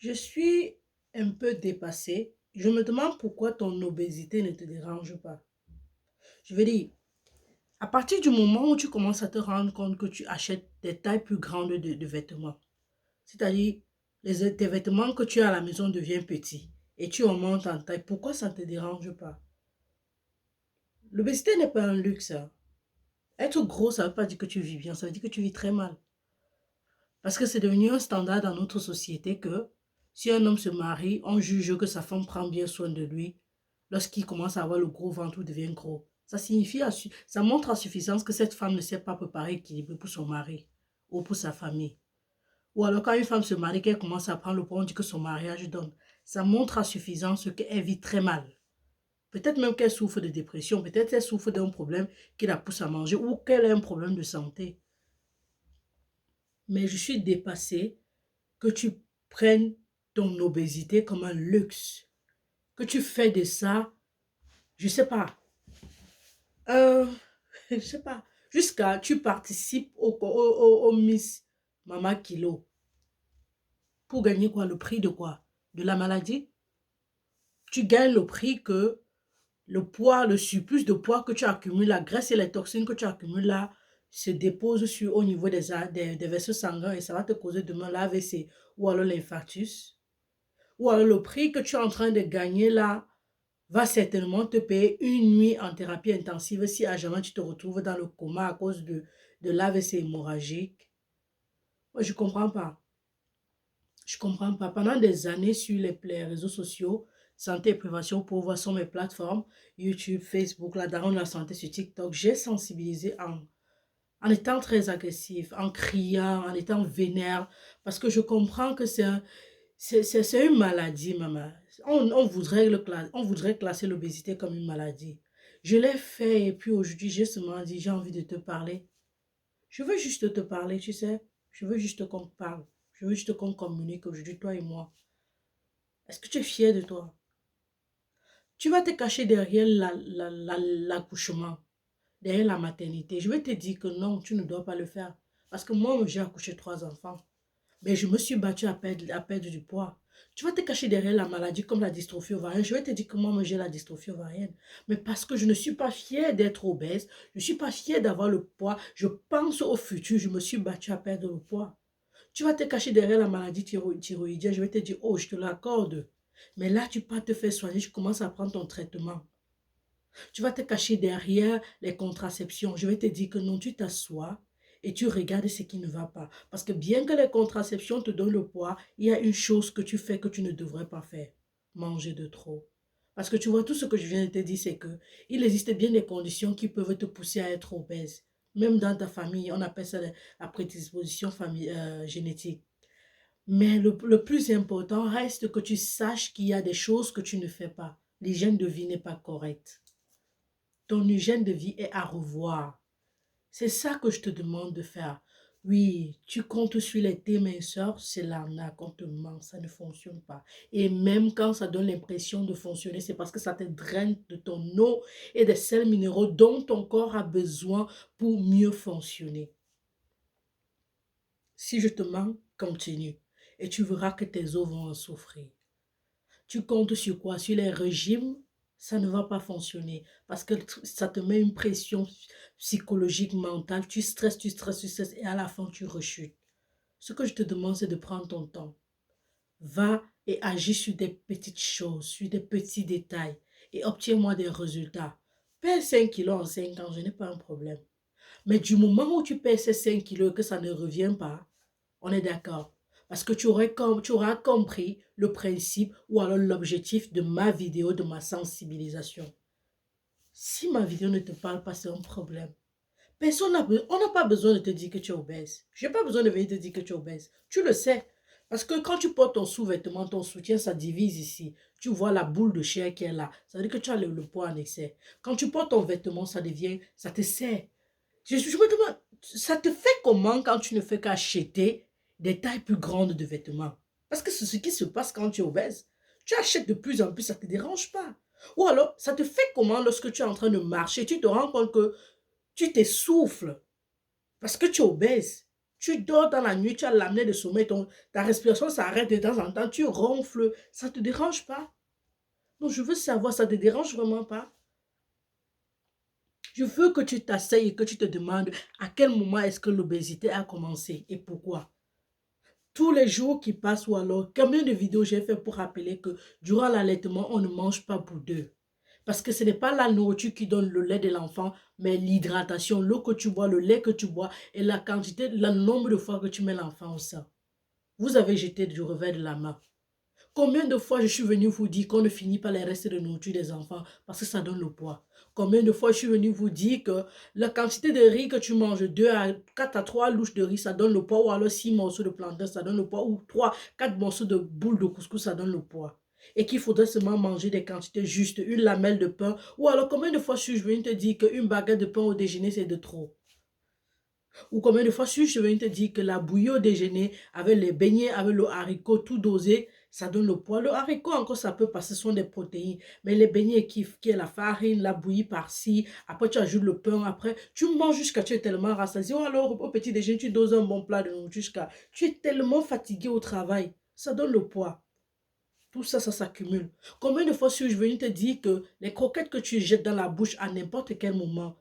Je suis un peu dépassée. Je me demande pourquoi ton obésité ne te dérange pas. Je veux dire, à partir du moment où tu commences à te rendre compte que tu achètes des tailles plus grandes de vêtements, c'est-à-dire tes vêtements que tu as à la maison deviennent petits et tu augmentes en taille, pourquoi ça ne te dérange pas? L'obésité n'est pas un luxe, hein. Être gros, ça ne veut pas dire que tu vis bien, ça veut dire que tu vis très mal. Parce que c'est devenu un standard dans notre société que si un homme se marie, on juge que sa femme prend bien soin de lui lorsqu'il commence à avoir le gros ventre ou devient gros. Ça signifie, ça montre à suffisance que cette femme ne s'est pas préparée équilibrée pour son mari ou pour sa famille. Ou alors quand une femme se marie, qu'elle commence à prendre le poids, on dit que son mariage donne. Ça montre à suffisance qu'elle vit très mal. Peut-être même qu'elle souffre de dépression, peut-être qu'elle souffre d'un problème qui la pousse à manger ou qu'elle a un problème de santé. Mais je suis dépassée que tu prennes ton obésité comme un luxe, que tu fais de ça, je sais pas, euh, je sais pas, jusqu'à tu participes au Miss Mama Kilo pour gagner quoi, le prix de quoi? De la maladie? Tu gagnes le prix que le poids, le surplus de poids que tu accumules, la graisse et les toxines que tu accumules là, se déposent au niveau des vaisseaux sanguins et ça va te causer demain l'AVC ou alors l'infarctus. Ou alors le prix que tu es en train de gagner là va certainement te payer une nuit en thérapie intensive si à jamais tu te retrouves dans le coma à cause de l'AVC hémorragique. Moi, je ne comprends pas. Je ne comprends pas. Pendant des années sur les réseaux sociaux, Santé et Prévention pour voir sur mes plateformes, YouTube, Facebook, la daronne de la santé sur TikTok, j'ai sensibilisé en étant très agressif, en criant, en étant vénère, parce que je comprends que c'est une maladie, maman. On voudrait classer l'obésité comme une maladie. Je l'ai fait et puis aujourd'hui, j'ai seulement dit, j'ai envie de te parler. Je veux juste te parler, tu sais. Je veux juste qu'on parle. Je veux juste qu'on communique aujourd'hui, toi et moi. Est-ce que tu es fier de toi? Tu vas te cacher derrière l'accouchement, derrière la maternité. Je vais te dire que non, tu ne dois pas le faire. Parce que moi, j'ai accouché 3 enfants. Mais je me suis battue à perdre du poids. Tu vas te cacher derrière la maladie comme la dystrophie ovarienne. Je vais te dire que moi, j'ai la dystrophie ovarienne. Mais parce que je ne suis pas fière d'être obèse, je ne suis pas fière d'avoir le poids, je pense au futur, je me suis battue à perdre le poids. Tu vas te cacher derrière la maladie thyroïdienne, je vais te dire, oh, je te l'accorde. Mais là, tu peux te faire soigner, je commence à prendre ton traitement. Tu vas te cacher derrière les contraceptions. Je vais te dire que non, tu t'assois et tu regardes ce qui ne va pas. Parce que bien que les contraceptions te donnent le poids, il y a une chose que tu fais que tu ne devrais pas faire. Manger de trop. Parce que tu vois, tout ce que je viens de te dire, c'est que il existe bien des conditions qui peuvent te pousser à être obèse. Même dans ta famille, on appelle ça la prédisposition génétique. Mais le plus important reste que tu saches qu'il y a des choses que tu ne fais pas. L'hygiène de vie n'est pas correcte. Ton hygiène de vie est à revoir. C'est ça que je te demande de faire. Oui, tu comptes sur les tes minceurs, c'est l'arnaque, on te ment, ça ne fonctionne pas. Et même quand ça donne l'impression de fonctionner, c'est parce que ça te draine de ton eau et des sels minéraux dont ton corps a besoin pour mieux fonctionner. Si je te mens, continue. Et tu verras que tes os vont en souffrir. Tu comptes sur quoi? Sur les régimes? Ça ne va pas fonctionner parce que ça te met une pression psychologique, mentale. Tu stresses, tu stresses, tu stresses et à la fin, tu rechutes. Ce que je te demande, c'est de prendre ton temps. Va et agis sur des petites choses, sur des petits détails et obtiens-moi des résultats. Perds 5 kilos en 5 ans, je n'ai pas un problème. Mais du moment où tu perds ces 5 kilos et que ça ne revient pas, on est d'accord. Parce que tu auras compris le principe ou alors l'objectif de ma vidéo, de ma sensibilisation. Si ma vidéo ne te parle pas, c'est un problème. On n'a pas besoin de te dire que tu es obèse. Je n'ai pas besoin de venir te dire que tu es obèse. Tu le sais. Parce que quand tu portes ton sous-vêtement, ton soutien, ça divise ici. Tu vois la boule de chair qui est là. Ça veut dire que tu as le poids en excès. Quand tu portes ton vêtement, ça te sert. Je me demande, ça te fait comment quand tu ne fais qu'acheter des tailles plus grandes de vêtements? Parce que c'est ce qui se passe quand tu es obèse. Tu achètes de plus en plus, ça ne te dérange pas. Ou alors, ça te fait comment lorsque tu es en train de marcher, tu te rends compte que tu t'essouffles parce que tu es obèse. Tu dors dans la nuit, tu as l'apnée de sommeil, ta respiration s'arrête de temps en temps, tu ronfles, ça ne te dérange pas? Donc, je veux savoir, ça ne te dérange vraiment pas? Je veux que tu t'asseyes et que tu te demandes à quel moment est-ce que l'obésité a commencé et pourquoi. Tous les jours qui passent ou alors, combien de vidéos j'ai fait pour rappeler que durant l'allaitement, on ne mange pas pour deux. Parce que ce n'est pas la nourriture qui donne le lait de l'enfant, mais l'hydratation, l'eau que tu bois, le lait que tu bois et la quantité, le nombre de fois que tu mets l'enfant au sein. Vous avez jeté du revers de la main. Combien de fois je suis venu vous dire qu'on ne finit pas les restes de nourriture des enfants parce que ça donne le poids? Combien de fois je suis venu vous dire que la quantité de riz que tu manges, 2 à 4 à 3 louches de riz, ça donne le poids, ou alors 6 morceaux de plantain, ça donne le poids, ou 3, 4 morceaux de boules de couscous, ça donne le poids. Et qu'il faudrait seulement manger des quantités justes, une lamelle de pain, ou alors combien de fois suis-je venu te dire qu'une baguette de pain au déjeuner, c'est de trop? Ou combien de fois suis-je venu te dire que la bouillie au déjeuner, avec les beignets, avec le haricot, tout dosé, ça donne le poids. Le haricot, encore, ça peut passer, ce sont des protéines. Mais les beignets qui est la farine, la bouillie par-ci, après tu ajoutes le pain, après tu manges jusqu'à tu es tellement rassasié. Ou alors au petit déjeuner, tu doses un bon plat de nourriture jusqu'à tu es tellement fatigué au travail. Ça donne le poids. Tout ça, ça s'accumule. Combien de fois suis-je venu te dire que les croquettes que tu jettes dans la bouche à n'importe quel moment,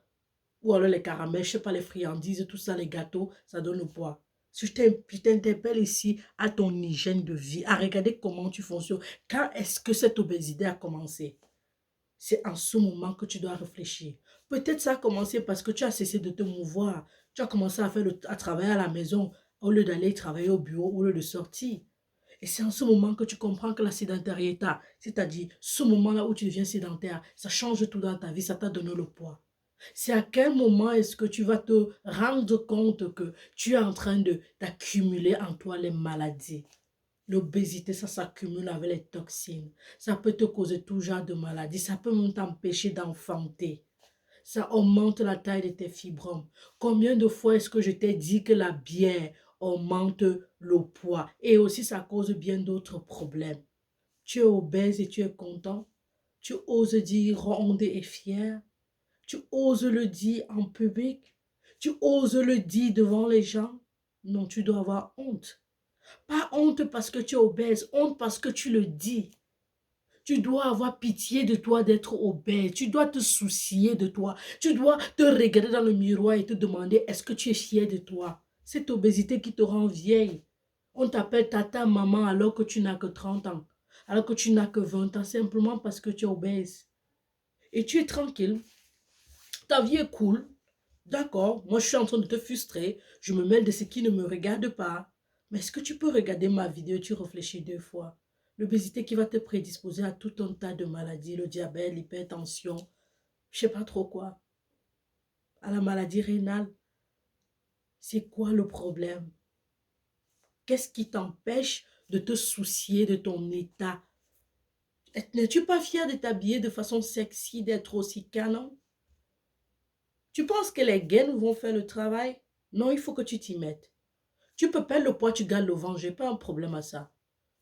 ou alors les caramels, je sais pas, les friandises, tout ça, les gâteaux, ça donne le poids. Si je t'interpelle ici à ton hygiène de vie, à regarder comment tu fonctionnes. Quand est-ce que cette obésité a commencé? C'est en ce moment que tu dois réfléchir. Peut-être ça a commencé parce que tu as cessé de te mouvoir. Tu as commencé à travailler à la maison au lieu d'aller travailler au bureau, au lieu de sortir. Et c'est en ce moment que tu comprends que la sédentarité, c'est-à-dire ce moment-là où tu deviens sédentaire, ça change tout dans ta vie, ça t'a donné le poids. C'est à quel moment est-ce que tu vas te rendre compte que tu es en train d'accumuler en toi les maladies? L'obésité, ça s'accumule avec les toxines. Ça peut te causer tout genre de maladies. Ça peut même t'empêcher d'enfanter. Ça augmente la taille de tes fibromes. Combien de fois est-ce que je t'ai dit que la bière augmente le poids? Et aussi, ça cause bien d'autres problèmes. Tu es obèse et tu es content. Tu oses dire ronde et fière. Tu oses le dire en public. Tu oses le dire devant les gens. Non, tu dois avoir honte. Pas honte parce que tu es obèse, honte parce que tu le dis. Tu dois avoir pitié de toi d'être obèse. Tu dois te soucier de toi. Tu dois te regarder dans le miroir et te demander est-ce que tu es fier de toi. Cette obésité qui te rend vieille. On t'appelle tata, maman alors que tu n'as que 30 ans. Alors que tu n'as que 20 ans simplement parce que tu es obèse. Et tu es tranquille. Ta vie est cool. D'accord, moi je suis en train de te frustrer. Je me mêle de ce qui ne me regarde pas. Mais est-ce que tu peux regarder ma vidéo et tu réfléchis 2 fois? L'obésité qui va te prédisposer à tout un tas de maladies, le diabète, l'hypertension, je sais pas trop quoi, à la maladie rénale. C'est quoi le problème? Qu'est-ce qui t'empêche de te soucier de ton état? N'es-tu pas fier de t'habiller de façon sexy, d'être aussi canon? Tu penses que les gaines vont faire le travail? Non, il faut que tu t'y mettes. Tu peux perdre le poids, tu gardes le ventre, j'ai pas un problème à ça.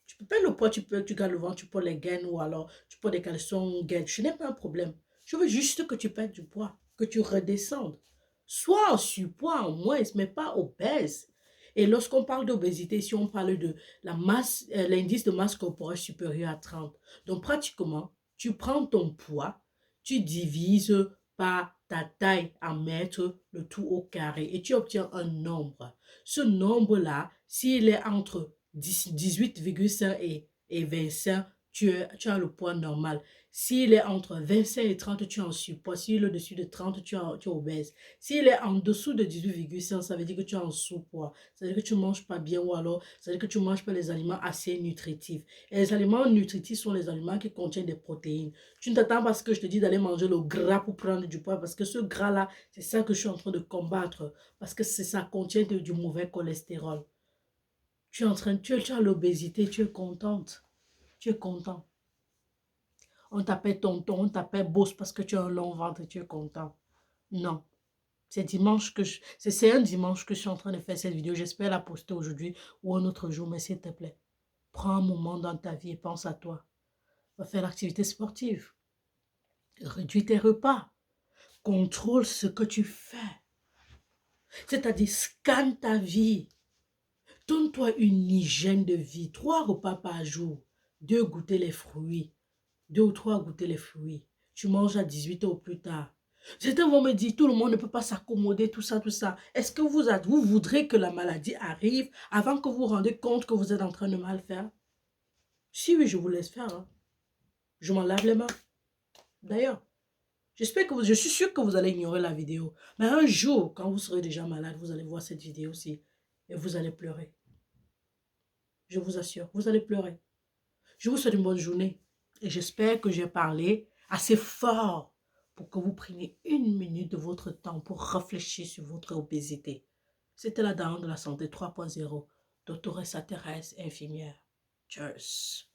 Tu peux perdre le poids, tu gardes le ventre, tu portes les gaines ou alors tu portes des caleçons gaines. Je n'ai pas un problème. Je veux juste que tu perdes du poids, que tu redescendes. Sois en surpoids en moins, mais pas obèse. Et lorsqu'on parle d'obésité, si on parle de la masse, l'indice de masse corporelle supérieur à 30. Donc pratiquement, tu prends ton poids, tu divises par ta taille en mètres, le tout au carré, et tu obtiens un nombre. Ce nombre-là, s'il est entre 18,5 et 25, tu as le poids normal. S'il est entre 25 et 30, tu es en surpoids. S'il est au-dessus de 30, tu es obèse. S'il est en dessous de 18,5, ça veut dire que tu es en sous-poids. Ça veut dire que tu ne manges pas bien ou alors ça veut dire que tu ne manges pas les aliments assez nutritifs. Et les aliments nutritifs sont les aliments qui contiennent des protéines. Tu ne t'attends pas à ce que je te dise d'aller manger le gras pour prendre du poids parce que ce gras-là, c'est ça que je suis en train de combattre parce que ça contient du mauvais cholestérol. Tu es en train, tu as l'obésité, tu es contente. Tu es content. On t'appelle tonton, on t'appelle boss parce que tu as un long ventre et tu es content. Non. C'est un dimanche que je suis en train de faire cette vidéo. J'espère la poster aujourd'hui ou un autre jour, mais s'il te plaît, prends un moment dans ta vie et pense à toi. Va faire l'activité sportive. Réduis tes repas. Contrôle ce que tu fais. C'est-à-dire, scanne ta vie. Donne-toi une hygiène de vie. 3 repas par jour. 2 goûter les fruits. 2 ou 3 goûter les fruits. Tu manges à 18 h au plus tard. Certains vont me dire, tout le monde ne peut pas s'accommoder, tout ça, tout ça. Est-ce que vous voudrez que la maladie arrive avant que vous vous rendez compte que vous êtes en train de mal faire? Si oui, je vous laisse faire. Hein. Je m'en lave les mains. D'ailleurs, je suis sûr que vous allez ignorer la vidéo. Mais un jour, quand vous serez déjà malade, vous allez voir cette vidéo-ci et vous allez pleurer. Je vous assure, vous allez pleurer. Je vous souhaite une bonne journée et j'espère que j'ai parlé assez fort pour que vous preniez 1 minute de votre temps pour réfléchir sur votre obésité. C'était la dame de la santé 3.0, doctoresse Thérèse, infirmière. Cheers.